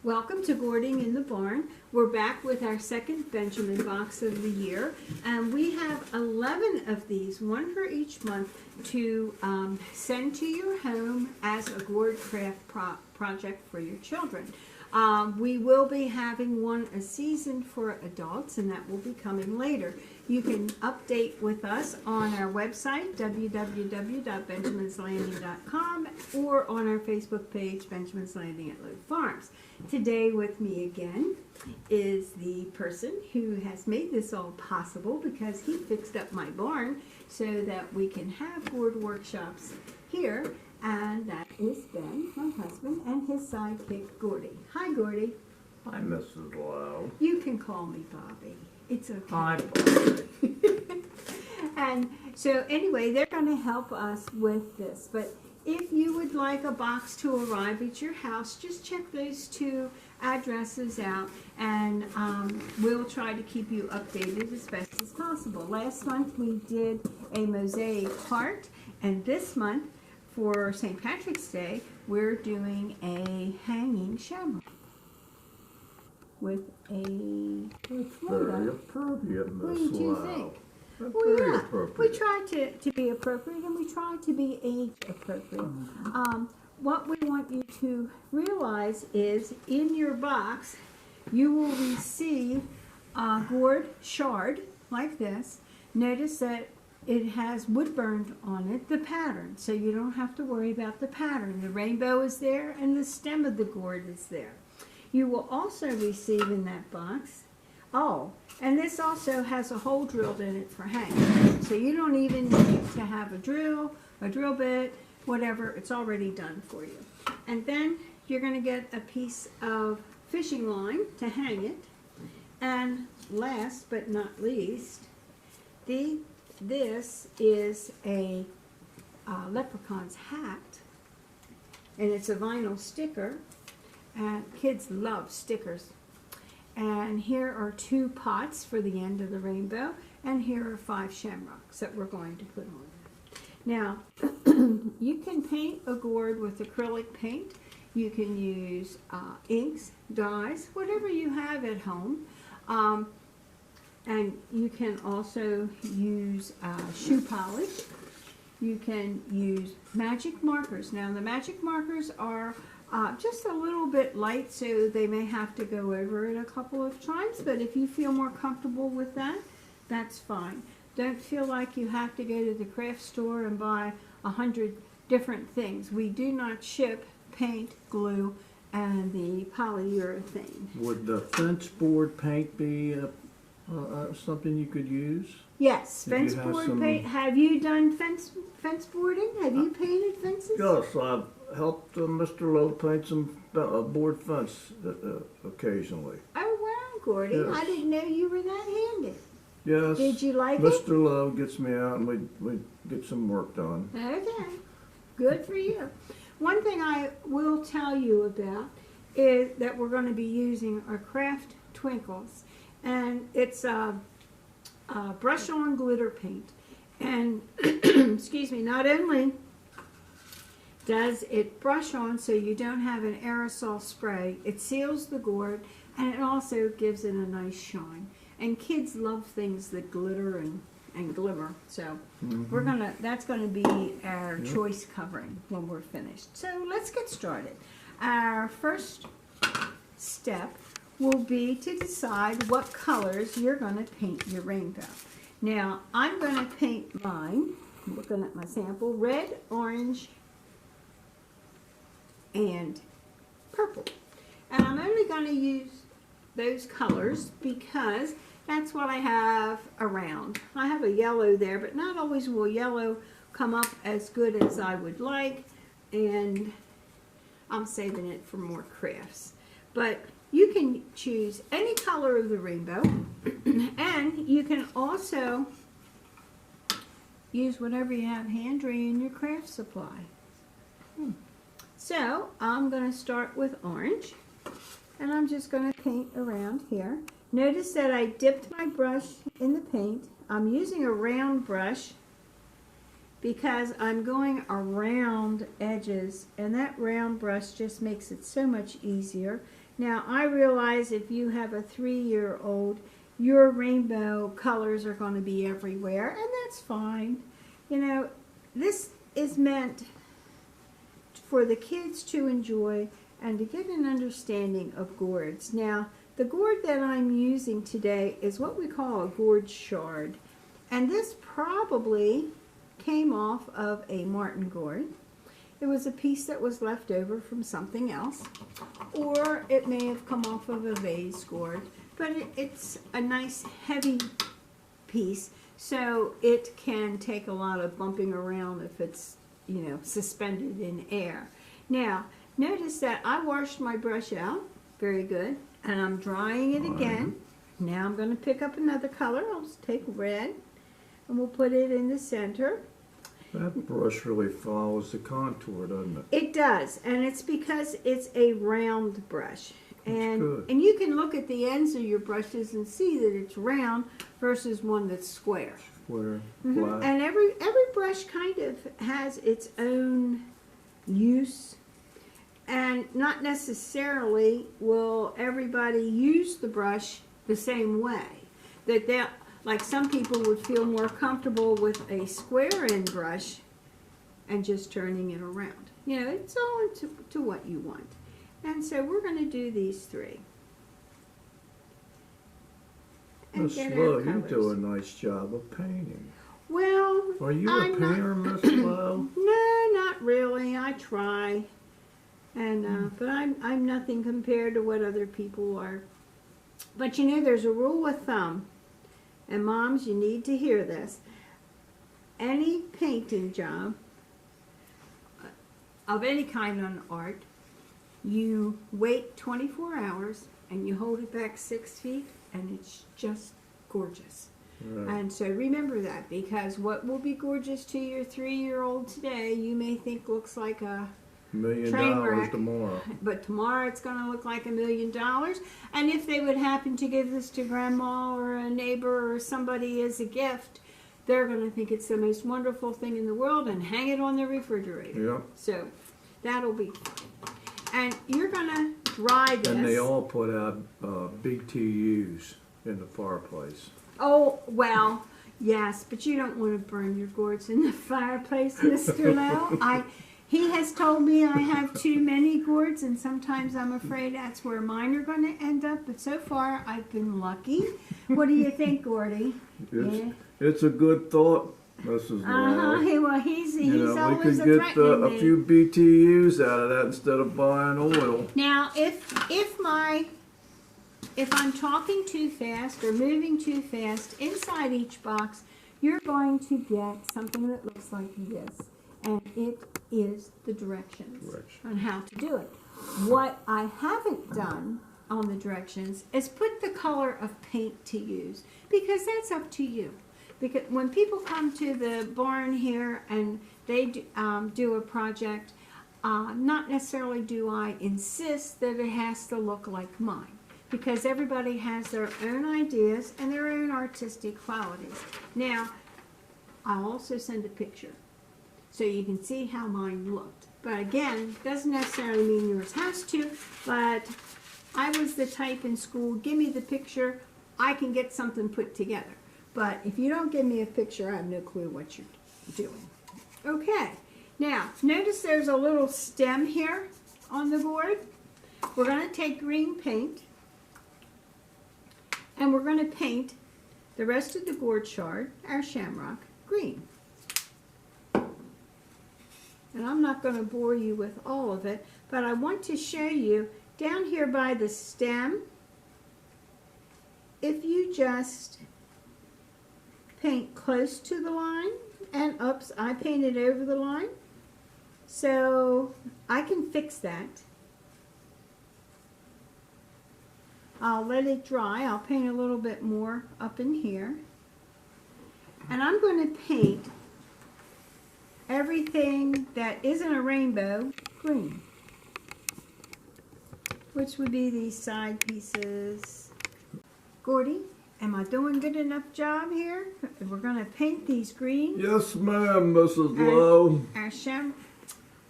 Welcome to Boarding in the Barn. We're back with our second Benjamin box of the year, and we have 11 of these, one for each month, to send to your home as a gourd craft project for your children. We will be having one a season for adults, and that will be coming later. You can update with us on our website, www.benjaminslanding.com, or on our Facebook page, Benjamin's Landing at Low Farms. Today with me again is the person who has made this all possible because he fixed up my barn so that we can have gourd workshops here. And that is Ben, my husband, and his sidekick, Gordy. Hi, Gordy. Hi, Mrs. Lowe. You can call me Bobby. It's okay. Hi, Bobby. And so anyway, they're going to help us with this. But if you would like a box to arrive at your house, just check those two addresses out, and we'll try to keep you updated as best as possible. Last month we did a mosaic heart, and this month for St. Patrick's Day we're doing a hanging shamrock with a Very appropriate, What Miss did you Lowe. think? That's Well, very yeah, appropriate. we try to be appropriate, and we try to be age appropriate. What we want you to realize is in your box you will receive a gourd shard like this. Notice that it has wood burned on it, the pattern, so you don't have to worry about the pattern. The rainbow is there and the stem of the gourd is there. You will also receive in that box, and this also has a hole drilled in it for hanging. So you don't even need to have a drill bit, whatever, it's already done for you. And then you're going to get a piece of fishing line to hang it. And last but not least, this is a leprechaun's hat, and it's a vinyl sticker, and kids love stickers. And here are 2 pots for the end of the rainbow, and here are 5 shamrocks that we're going to put on. Now, you can paint a gourd with acrylic paint. You can use inks, dyes, whatever you have at home. And you can also use shoe polish. You can use magic markers. Now, the magic markers are just a little bit light, so they may have to go over it a couple of times, but if you feel more comfortable with that, that's fine. Don't feel like you have to go to the craft store and buy 100 different things. We do not ship paint, glue, and the polyurethane. Would the fence board paint be something you could use? Yes, If you fence have board some- paint. Have you done fence boarding? Have you painted fences? Yes, I've helped Mr. Lowe paint some board fence occasionally. Oh wow, Gordy! Yes. I didn't know you were that handy. Yes. Did you like it? Mr. Lowe gets me out and we get some work done. Okay, good for you. One thing I will tell you about is that we're going to be using our craft twinkles, and it's brush-on glitter paint. And excuse me, not only does it brush on so you don't have an aerosol spray, it seals the gourd, and it also gives it a nice shine. And kids love things that glitter and glimmer. So that's gonna be our choice covering when we're finished. So let's get started. Our first step will be to decide what colors you're gonna paint your rainbow. Now, I'm gonna paint mine, looking at my sample, red, orange, and purple. And I'm only gonna use those colors because that's what I have around. I have a yellow there, but not always will yellow come up as good as I would like, and I'm saving it for more crafts. But you can choose any color of the rainbow, and you can also use whatever you have handy in your craft supply. So I'm going to start with orange, and I'm just going to paint around here. Notice that I dipped my brush in the paint. I'm using a round brush because I'm going around edges, and that round brush just makes it so much easier. Now, I realize if you have a 3-year-old, your rainbow colors are going to be everywhere, and that's fine. You know, this is meant for the kids to enjoy and to get an understanding of gourds. Now, the gourd that I'm using today is what we call a gourd shard. And this probably came off of a martin gourd. It was a piece that was left over from something else. Or it may have come off of a vase gourd. But it's a nice heavy piece, so it can take a lot of bumping around if it's, you know, suspended in air. Now, notice that I washed my brush out, very good, and I'm drying it again. Now I'm going to pick up another color. I'll just take red, and we'll put it in the center. That brush really follows the contour, doesn't it? It does, and it's because it's a round brush. Good. And you can look at the ends of your brushes and see that it's round versus one that's square. Square, flat. And every brush kind of has its own use, and not necessarily will everybody use the brush the same way. Like some people would feel more comfortable with a square end brush and just turning it around. You know, it's all to what you want. And so we're going to do these 3. And Miss get Lowe, our you colors. do a nice job of painting. Well, Are you I'm a painter, Miss Lowe? No, not really. I try, and but I'm nothing compared to what other people are. But you know, there's a rule of thumb, and moms, you need to hear this. Any painting job of any kind on art, you wait 24 hours and you hold it back 6 feet, and it's just gorgeous. Right. And so remember that, because what will be gorgeous to your 3-year-old today, you may think looks like a $1 million train wreck. tomorrow. But tomorrow it's going to look like $1 million. And if they would happen to give this to grandma or a neighbor or somebody as a gift, they're going to think it's the most wonderful thing in the world and hang it on their refrigerator. Yep. So that'll be fun. And you're going to dry this. And they all put out BTUs in the fireplace. Oh, well, yes, but you don't want to burn your gourds in the fireplace, Mr. Lowe. He has told me I have too many gourds, and sometimes I'm afraid that's where mine are going to end up. But so far, I've been lucky. What do you think, Gordy? It's a good thought, Mrs. Lowe. Well, he's We always could get threatening a me. few BTUs out of that instead of buying oil. Now, if I'm talking too fast or moving too fast, inside each box, you're going to get something that looks like this. And it is the directions on how to do it. What I haven't done on the directions is put the color of paint to use, because that's up to you. Because when people come to the barn here and they do a project, not necessarily do I insist that it has to look like mine, because everybody has their own ideas and their own artistic qualities. Now, I'll also send a picture so you can see how mine looked. But again, doesn't necessarily mean yours has to, but I was the type in school, give me the picture, I can get something put together. But if you don't give me a picture, I have no clue what you're doing. Okay, now notice there's a little stem here on the board. We're going to take green paint, and we're going to paint the rest of the gourd shard, our shamrock, green. And I'm not going to bore you with all of it, but I want to show you down here by the stem, if you just paint close to the line, and oops, I painted over the line, so I can fix that. I'll let it dry. I'll paint a little bit more up in here. And I'm going to paint everything that isn't a rainbow green, which would be these side pieces. Gordy, am I doing a good enough job here? We're going to paint these green. Yes, ma'am, Mrs. Lowe. Our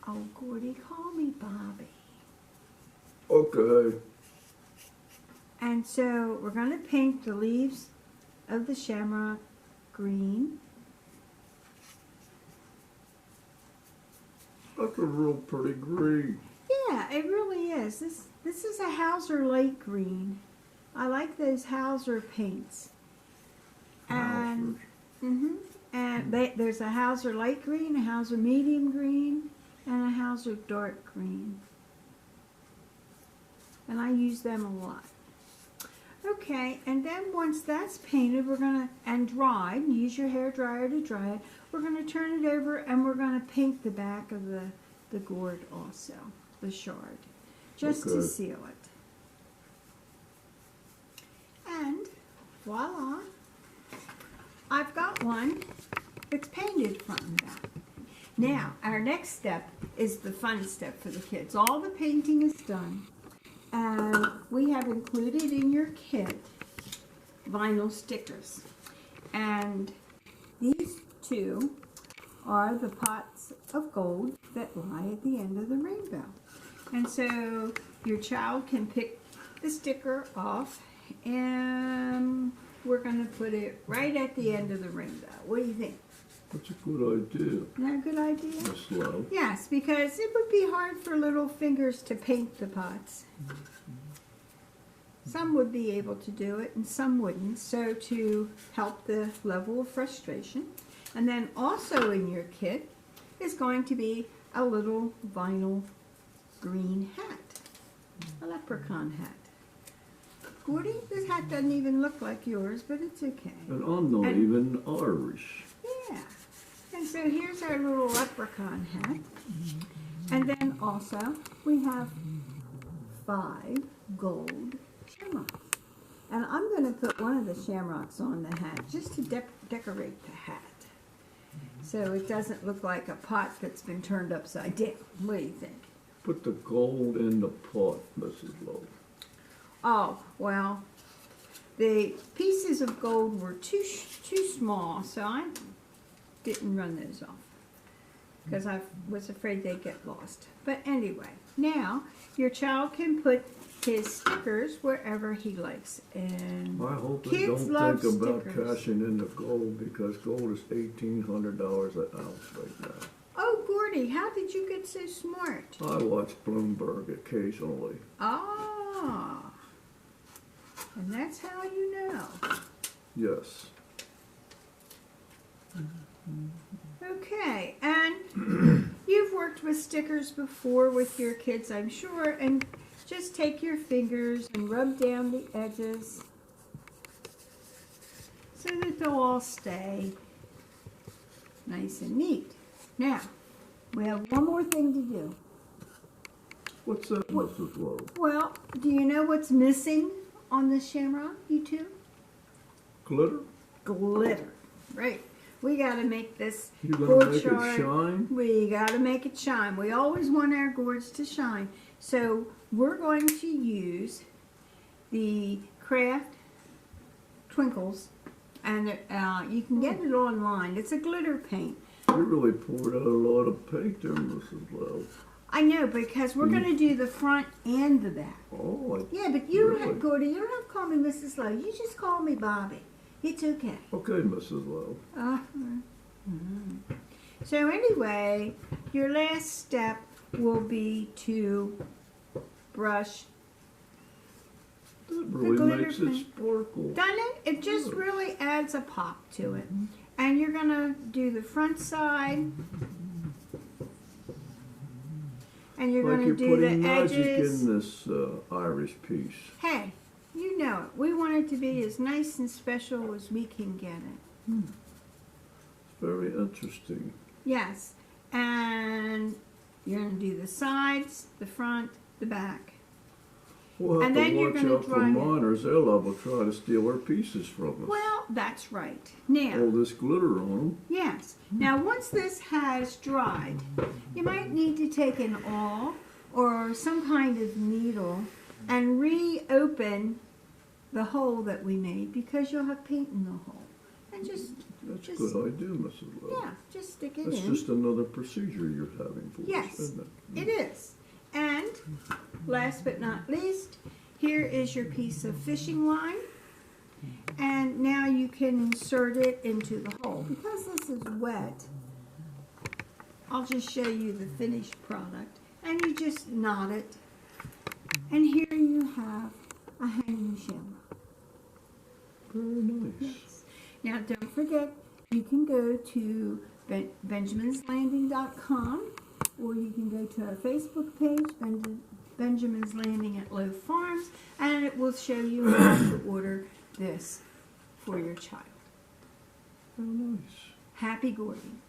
Oh, Gordy, call me Bobby. Okay. And so we're going to paint the leaves of the shamrock green. That's a real pretty green. Yeah, it really is. This is a Hauser light green. I like those Hauser paints. And there's a Hauser light green, a Hauser medium green, and a Hauser dark green. And I use them a lot. Okay, and then once that's painted, we're gonna, and dried, use your hair dryer to dry it, we're gonna turn it over and we're gonna paint the back of the gourd also, the shard, just to seal it. And voila, I've got one that's painted front and back. Now, our next step is the fun step for the kids. All the painting is done. And we have included in your kit vinyl stickers. And these two are the pots of gold that lie at the end of the rainbow. And so your child can pick the sticker off, and we're going to put it right at the end of the rainbow. What do you think? That's a good idea. Isn't that a good idea? Miss Lowe. Yes, because it would be hard for little fingers to paint the pots. Some would be able to do it and some wouldn't, so to help the level of frustration. And then also in your kit is going to be a little vinyl green hat, a leprechaun hat. Gordy, this hat doesn't even look like yours, but it's okay. And I'm not even Irish. Yeah. And so here's our little leprechaun hat. And then also we have 5 gold shamrocks. And I'm going to put one of the shamrocks on the hat just to decorate the hat. So it doesn't look like a pot that's been turned upside down. What do you think? Put the gold in the pot, Mrs. Lowe. Oh, well, the pieces of gold were too small, so I didn't run those off because I was afraid they'd get lost. But anyway, now your child can put his stickers wherever he likes. And I hope they kids don't love think about stickers. cashing in the gold, because gold is $1,800 an ounce right now. Oh, Gordy, how did you get so smart? I watch Bloomberg occasionally. Ah, and that's how you know. Yes. Okay, and you've worked with stickers before with your kids, I'm sure, and just take your fingers and rub down the edges so that they'll all stay nice and neat. Now, we have one more thing to do. What's that, Mrs. Lowe? Well, do you know what's missing on the shamrock, you two? Glitter? Glitter, right. We got to make this You gonna gourd make shard. it shine? We got to make it shine. We always want our gourds to shine. So we're going to use the Craft Twinkles, and you can get it online. It's a glitter paint. You really poured out a lot of paint there, Mrs. Lowe. I know, because we're going to do the front and the back. Oh, Yeah, but you don't really? have, Gordy, you don't have to call me Mrs. Lowe. You just call me Bobby. It's okay. Okay, Mrs. Lowe. So anyway, your last step will be to brush. That really glitter makes it paint. sparkle. Doesn't it? It just really adds a pop to it. And you're going to do the front side. And you're Like going you're to do the putting magic edges. in this Irish piece. Hey, you know it. We want it to be as nice and special as we can get it. Very interesting. Yes. And you're going to do the sides, the front, the back. We'll have And to then you're watch gonna out for dry it. miners. They'll liable to try to steal our pieces from us. Well, that's right. Now, All this glitter on them. yes. Now, once this has dried, you might need to take an awl or some kind of needle and reopen the hole that we made, because you'll have paint in the hole. And That's a just good idea, Mrs. Lowe. yeah, just stick it That's in. just another procedure you're having for Yes. us, isn't it? It is. And last but not least, Here is your piece of fishing line. And now you can insert it into the hole. Because this is wet, I'll just show you the finished product. And you just knot it. And here you have a hanging shamrock. Very nice. Yes. Now don't forget, you can go to benjaminslanding.com, or you can go to our Facebook page, Benjamin's Landing at Low Farms, and it will show you how to order this for your child. Very nice. Happy Gordon.